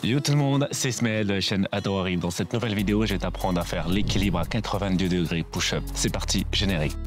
Yo tout le monde, c'est Ismaël de la chaîne Adorari. Dans cette nouvelle vidéo, je vais t'apprendre à faire l'équilibre à 82 degrés push-up. C'est parti, générique.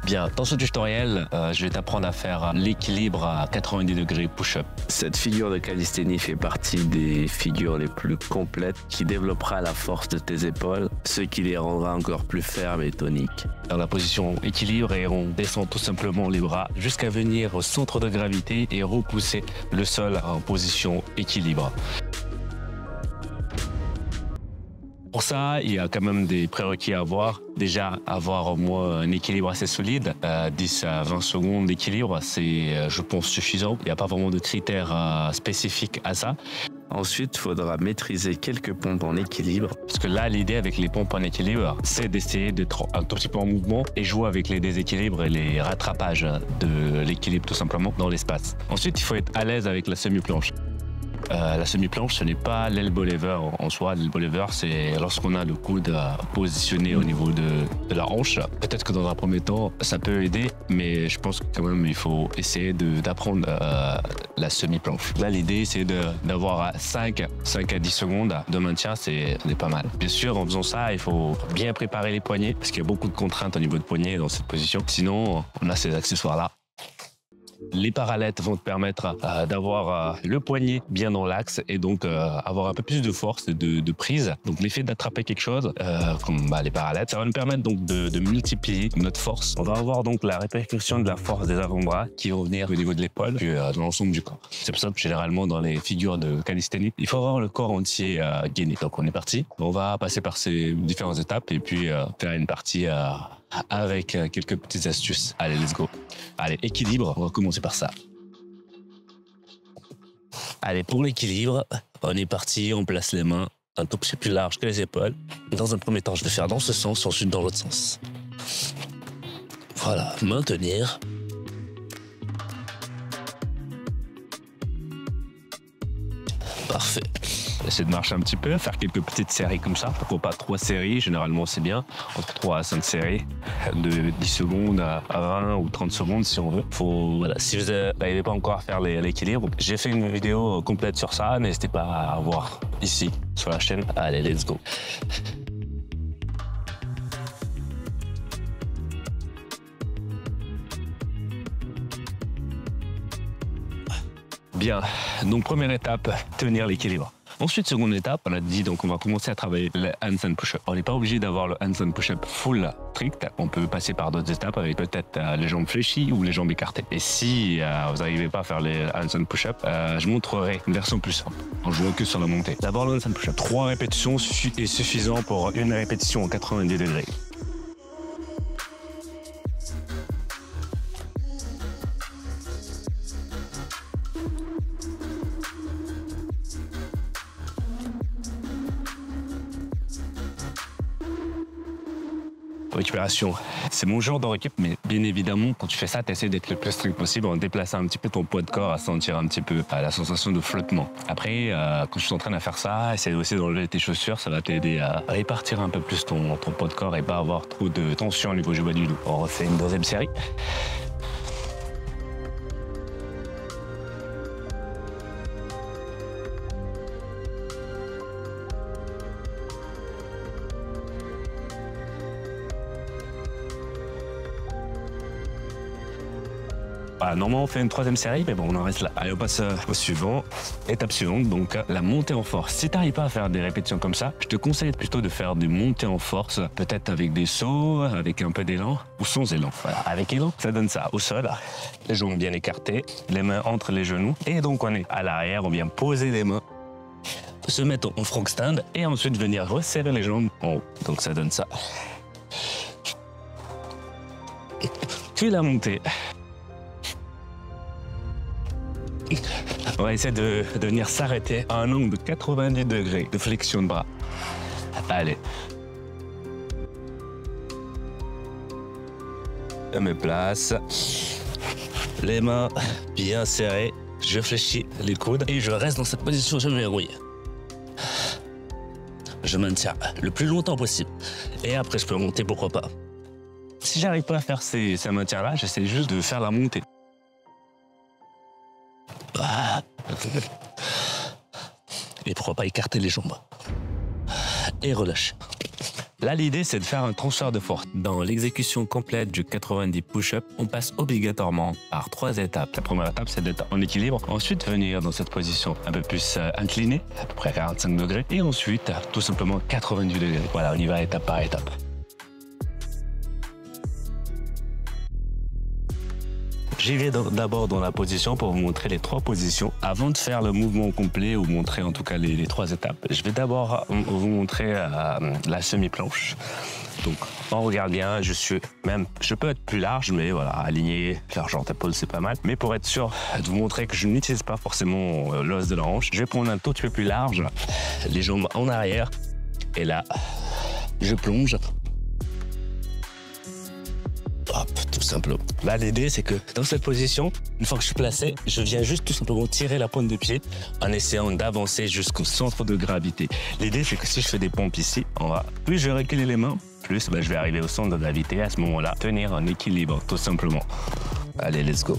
Bien, dans ce tutoriel, je vais t'apprendre à faire l'équilibre à 90 degrés push-up. Cette figure de calisthénie fait partie des figures les plus complètes qui développera la force de tes épaules, ce qui les rendra encore plus fermes et toniques. Dans la position équilibre, et on descend tout simplement les bras jusqu'à venir au centre de gravité et repousser le sol en position équilibre. Pour ça, il y a quand même des prérequis à avoir. Déjà, avoir au moins un équilibre assez solide. 10 à 20 secondes d'équilibre, c'est, je pense, suffisant. Il n'y a pas vraiment de critères spécifiques à ça. Ensuite, il faudra maîtriser quelques pompes en équilibre. Parce que là, l'idée avec les pompes en équilibre, c'est d'essayer d'être un tout petit peu en mouvement et jouer avec les déséquilibres et les rattrapages de l'équilibre tout simplement dans l'espace. Ensuite, il faut être à l'aise avec la semi-planche. La semi-planche, ce n'est pas l'elbow lever en soi. L'elbow lever, c'est lorsqu'on a le coude positionné au niveau de la hanche. Peut-être que dans un premier temps, ça peut aider, mais je pense que quand même, il faut essayer d'apprendre la semi-planche. Là, l'idée, c'est d'avoir 5 à 10 secondes de maintien, c'est pas mal. Bien sûr, en faisant ça, il faut bien préparer les poignets, parce qu'il y a beaucoup de contraintes au niveau de poignet dans cette position. Sinon, on a ces accessoires-là. Les parallettes vont te permettre d'avoir le poignet bien dans l'axe et donc avoir un peu plus de force et de prise. Donc l'effet d'attraper quelque chose, comme les parallettes, ça va nous permettre donc de multiplier notre force. On va avoir donc la répercussion de la force des avant-bras qui vont venir au niveau de l'épaule puis dans l'ensemble du corps. C'est pour ça que généralement dans les figures de calisthénie, il faut avoir le corps entier gainé. Donc on est parti. On va passer par ces différentes étapes et puis faire une partie avec quelques petites astuces. Allez, let's go. Allez, équilibre, on va commencer par ça. Allez, pour l'équilibre, on est parti, on place les mains un tout petit peu plus large que les épaules. Dans un premier temps, je vais faire dans ce sens, ensuite dans l'autre sens. Voilà, maintenir. Parfait. Essayer de marcher un petit peu, faire quelques petites séries comme ça. Pourquoi pas 3 séries, généralement c'est bien. Entre 3 à 5 séries de 10 secondes à 20 ou 30 secondes si on veut. Voilà, si vous n'arrivez pas encore à faire l'équilibre, j'ai fait une vidéo complète sur ça. N'hésitez pas à voir ici sur la chaîne. Allez, let's go. Bien, donc première étape, tenir l'équilibre. Ensuite, seconde étape, on a dit donc on va commencer à travailler le handstand push-up. On n'est pas obligé d'avoir le handstand push-up full strict. On peut passer par d'autres étapes avec peut-être les jambes fléchies ou les jambes écartées. Et si vous n'arrivez pas à faire les handstand push-up, je montrerai une version plus simple en jouant que sur la montée. D'abord le handstand push-up. 3 répétitions est suffisant pour une répétition en 90 degrés. Récupération, c'est mon genre de récup, mais bien évidemment, quand tu fais ça, tu essaies d'être le plus strict possible en déplaçant un petit peu ton poids de corps, à sentir un petit peu la sensation de flottement. Après, quand tu t'entraînes à faire ça, essaie aussi d'enlever tes chaussures, ça va t'aider à répartir un peu plus ton poids de corps et pas avoir trop de tension au niveau du bas du dos. On refait une deuxième série. Voilà, normalement on fait une troisième série, mais bon, on en reste là. Allez, on passe au suivant. Étape suivante, donc la montée en force. Si tu n'arrives pas à faire des répétitions comme ça, je te conseille plutôt de faire des montées en force, peut-être avec des sauts, avec un peu d'élan, ou sans élan. Voilà, avec élan, ça donne ça. Au sol, les jambes bien écartées, les mains entre les genoux. Et donc on est à l'arrière, on vient poser les mains se mettre en frog stand et ensuite venir resserrer les jambes en haut. Donc ça donne ça. Puis la montée. On va essayer de venir s'arrêter à un angle de 90 degrés de flexion de bras. Allez. Je me place. Les mains bien serrées. Je fléchis les coudes et je reste dans cette position, je me verrouille. Je maintiens le plus longtemps possible. Et après, je peux monter, pourquoi pas. Si j'arrive pas à faire ces maintiens-là, j'essaie juste de faire la montée. Et pourquoi pas écarter les jambes. Et relâcher. Là, l'idée, c'est de faire un transfert de force. Dans l'exécution complète du 90 push-up, on passe obligatoirement par 3 étapes. La première étape, c'est d'être en équilibre. Ensuite, venir dans cette position un peu plus inclinée, à peu près 45 degrés. Et ensuite, tout simplement 90 degrés. Voilà, on y va étape par étape. J'y vais d'abord dans la position pour vous montrer les 3 positions. Avant de faire le mouvement complet ou montrer en tout cas les 3 étapes, je vais d'abord vous montrer la semi-planche. Donc, on regarde bien, je peux être plus large, mais voilà, aligné, largeur d'épaule, c'est pas mal. Mais pour être sûr de vous montrer que je n'utilise pas forcément l'os de la hanche, je vais prendre un tout petit peu plus large, les jambes en arrière, et là, je plonge. Hop, tout simplement. Là, l'idée, c'est que dans cette position, une fois que je suis placé, je viens juste tout simplement tirer la pointe de pied en essayant d'avancer jusqu'au centre de gravité. L'idée, c'est que si je fais des pompes ici, plus je vais reculer les mains, plus je vais arriver au centre de gravité et à ce moment-là, tenir un équilibre, tout simplement. Allez, let's go.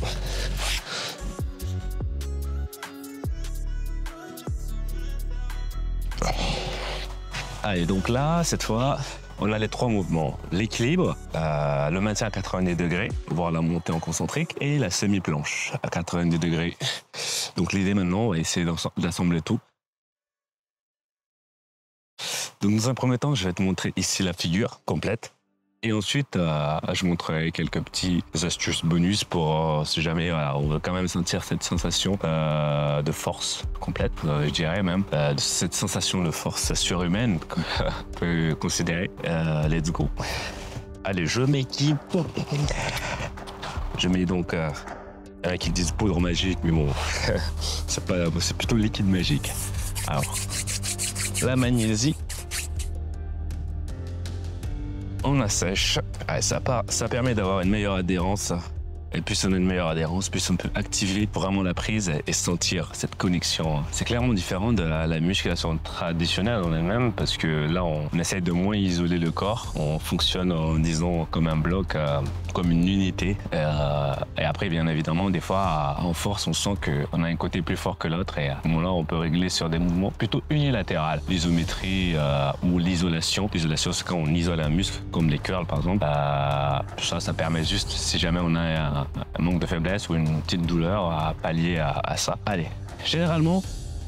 Allez, donc là, cette fois, on a les 3 mouvements. L'équilibre, le maintien à 90 degrés, voire la montée en concentrique, et la semi-planche à 90 degrés. Donc l'idée maintenant, on va essayer d'assembler tout. Donc dans un premier temps, je vais te montrer ici la figure complète. Et ensuite, je montrerai quelques petites astuces bonus pour, si jamais, on veut quand même sentir cette sensation de force complète, je dirais même, cette sensation de force surhumaine qu'on peut considérer. Let's go. Allez, je m'équipe. Je mets donc un qui disent poudre magique, mais bon, c'est plutôt liquide magique. Alors, la magnésie. On assèche. Ouais, ça permet d'avoir une meilleure adhérence. Et plus on a une meilleure adhérence, plus on peut activer vraiment la prise et sentir cette connexion. C'est clairement différent de la musculation traditionnelle en elle-même parce que là, on essaie de moins isoler le corps. On fonctionne en disant comme un bloc, comme une unité. Et après, bien évidemment, des fois, en force, on sent qu'on a un côté plus fort que l'autre. Et à ce moment-là, on peut régler sur des mouvements plutôt unilatéraux. L'isométrie ou l'isolation. L'isolation, c'est quand on isole un muscle, comme les curls par exemple. Ça permet juste, si jamais on a un manque de faiblesse ou une petite douleur à pallier à ça. Allez, généralement,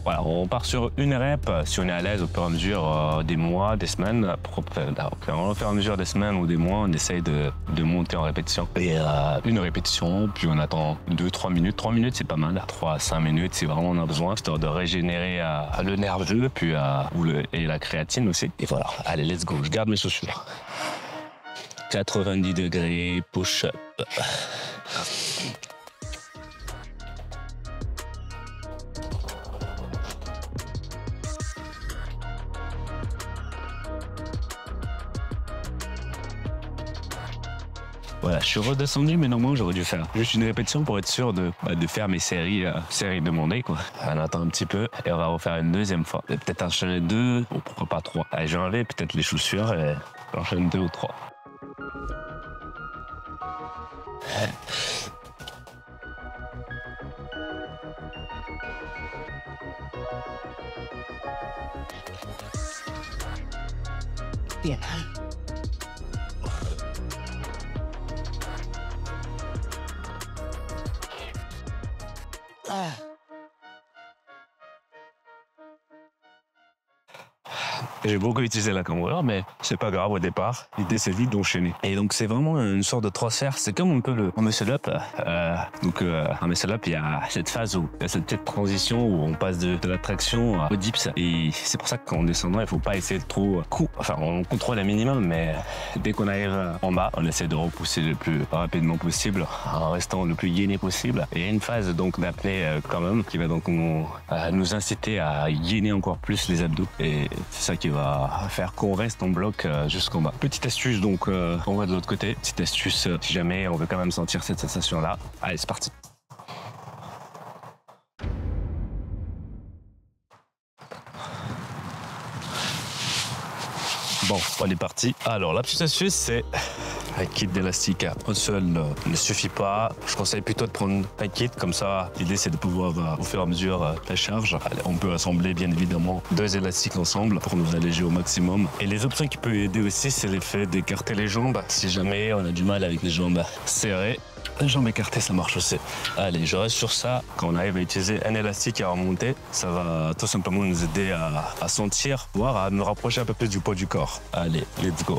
voilà, on part sur une rep si on est à l'aise au fur et à mesure des mois, des semaines. Au fur et à mesure des semaines ou des mois, on essaye de monter en répétition. Et une répétition, puis on attend 2-3 minutes. 3 minutes, c'est pas mal. 3 à 5 minutes, si vraiment on a besoin, histoire de régénérer le nerveux puis, et la créatine aussi. Et voilà, allez, let's go. Je garde mes chaussures. 90 degrés, push-up. Voilà, je suis redescendu, mais normalement j'aurais dû faire juste une répétition pour être sûr de faire mes séries demandées, quoi. On attend un petit peu et on va refaire une deuxième fois. Peut-être enchaîner 2, ou pourquoi pas 3. Allez, je vais enlever peut-être les chaussures et j'enchaîne 2 ou 3. Bien. J'ai beaucoup utilisé la cambrure, mais c'est pas grave au départ. L'idée, c'est vite d'enchaîner. Et donc, c'est vraiment une sorte de transfert. C'est comme un peu le muscle-up. En muscle-up, il y a cette phase où il y a cette petite transition où on passe de la traction au dips. Et c'est pour ça qu'en descendant, il faut pas essayer de trop Enfin, on contrôle un minimum, mais dès qu'on arrive en bas, on essaie de repousser le plus rapidement possible, en restant le plus gainé possible. Et il y a une phase donc d'apnée quand même qui va donc nous inciter à gainer encore plus les abdos. Et c'est ça qui va faire qu'on reste en bloc jusqu'en bas. Petite astuce donc, on va de l'autre côté. Petite astuce si jamais on veut quand même sentir cette sensation-là. Allez, c'est parti. Bon, on est parti. Alors, la petite astuce, c'est un kit d'élastique. Un seul ne suffit pas. Je conseille plutôt de prendre un kit. Comme ça, l'idée, c'est de pouvoir, au fur et à mesure, la charge. Allez, on peut assembler, bien évidemment, 2 élastiques ensemble pour nous alléger au maximum. Et les options qui peuvent aider aussi, c'est l'effet d'écarter les jambes. Si jamais on a du mal avec les jambes serrées, les jambes écartées, ça marche aussi. Allez, je reste sur ça. Quand on arrive à utiliser un élastique à remonter, ça va tout simplement nous aider à sentir, voire à nous rapprocher un peu plus du poids du corps. Allez, let's go.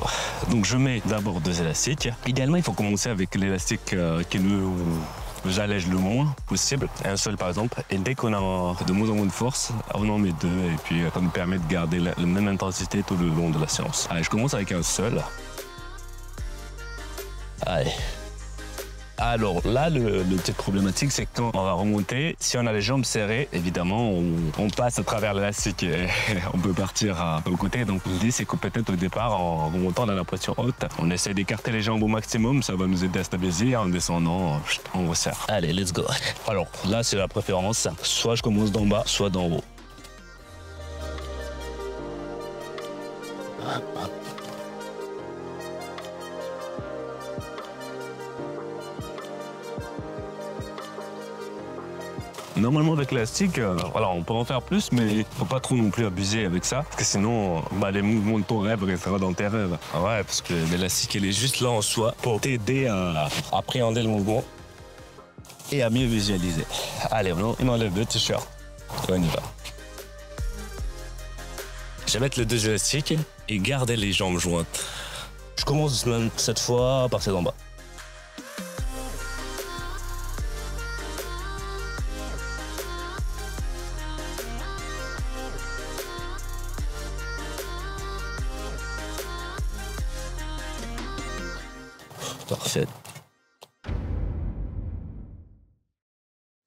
Donc, je mets d'abord 2 élastiques. Idéalement, il faut commencer avec l'élastique qui nous allège le moins possible. Un seul, par exemple. Et dès qu'on a de moins en moins de force, on en met 2. Et puis, ça nous permet de garder la même intensité tout le long de la séance. Allez, je commence avec un seul. Allez. Alors là, le petite problématique, c'est que quand on va remonter, si on a les jambes serrées, évidemment, on passe à travers l'élastique et on peut partir au côté. Donc l'idée, c'est que peut-être au départ, en remontant dans la pression haute, on essaie d'écarter les jambes au maximum. Ça va nous aider à stabiliser. En descendant, on resserre. Allez, let's go. Alors là, c'est la préférence. Soit je commence d'en bas, soit d'en haut. Normalement avec l'élastique, voilà, on peut en faire plus, mais il faut pas trop non plus abuser avec ça, parce que sinon, les mouvements de ton rêve resteront dans tes rêves. Ouais, parce que l'élastique, il est juste là en soi pour t'aider à appréhender le mouvement et à mieux visualiser. Allez, on enlève le t-shirt. On y va. Je vais mettre les 2 élastiques et garder les jambes jointes. Je commence même cette fois à partir d'en bas. Parfait.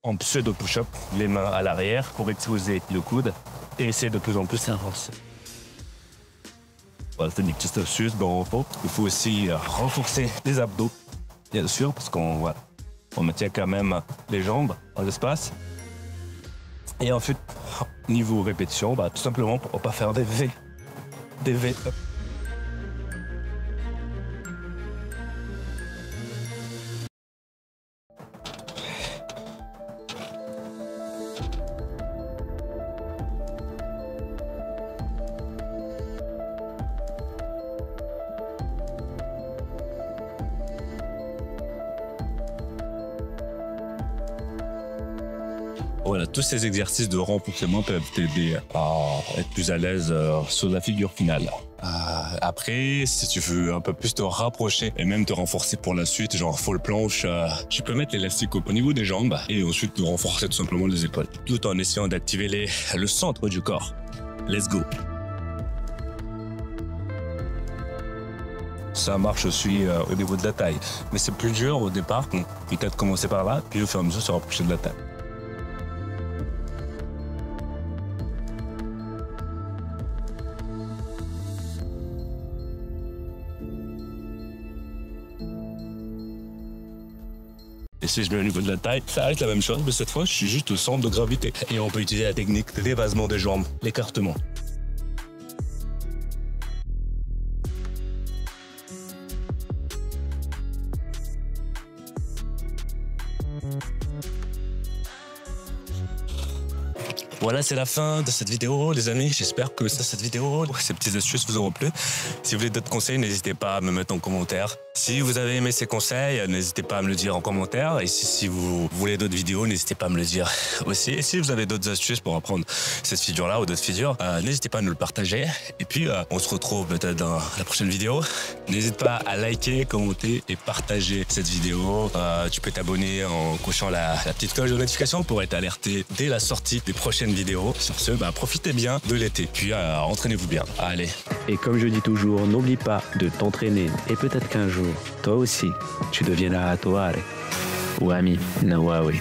En pseudo push-up, les mains à l'arrière pour exposer le coude et essayer de plus en plus d'avancer. Voilà, c'est une petite astuce de repos. Il faut aussi renforcer les abdos, bien sûr, parce qu'on maintient quand même les jambes en l'espace. Et ensuite, niveau répétition, tout simplement pour ne pas faire des V. Des V. Voilà, tous ces exercices de renforcement peuvent t'aider à être plus à l'aise sur la figure finale. Après, si tu veux un peu plus te rapprocher et même te renforcer pour la suite, genre full planche, tu peux mettre l'élastique au niveau des jambes et ensuite te renforcer tout simplement les épaules, tout en essayant d'activer le centre du corps. Let's go. Ça marche aussi au niveau de la taille, mais c'est plus dur au départ. Peut-être commencer par là, puis au fur et à mesure se rapprocher de la taille. Et si je mets au niveau de la taille, ça reste la même chose, mais cette fois, je suis juste au centre de gravité. Et on peut utiliser la technique de l'évasement des jambes, l'écartement. Voilà, c'est la fin de cette vidéo, les amis. J'espère que cette vidéo, ces petites astuces vous auront plu. Si vous voulez d'autres conseils, n'hésitez pas à me mettre en commentaire. Si vous avez aimé ces conseils, n'hésitez pas à me le dire en commentaire. Et si vous voulez d'autres vidéos, n'hésitez pas à me le dire aussi. Et si vous avez d'autres astuces pour apprendre cette figure-là ou d'autres figures, n'hésitez pas à nous le partager. Et puis, on se retrouve peut-être dans la prochaine vidéo. N'hésite pas à liker, commenter et partager cette vidéo. Tu peux t'abonner en cochant la petite cloche de notification pour être alerté dès la sortie des prochaines vidéos. Sur ce, profitez bien de l'été. Puis, entraînez-vous bien. Allez. Et comme je dis toujours, n'oublie pas de t'entraîner et peut-être qu'un jour, toi aussi, tu deviendras Atoare ou ami Nawawi.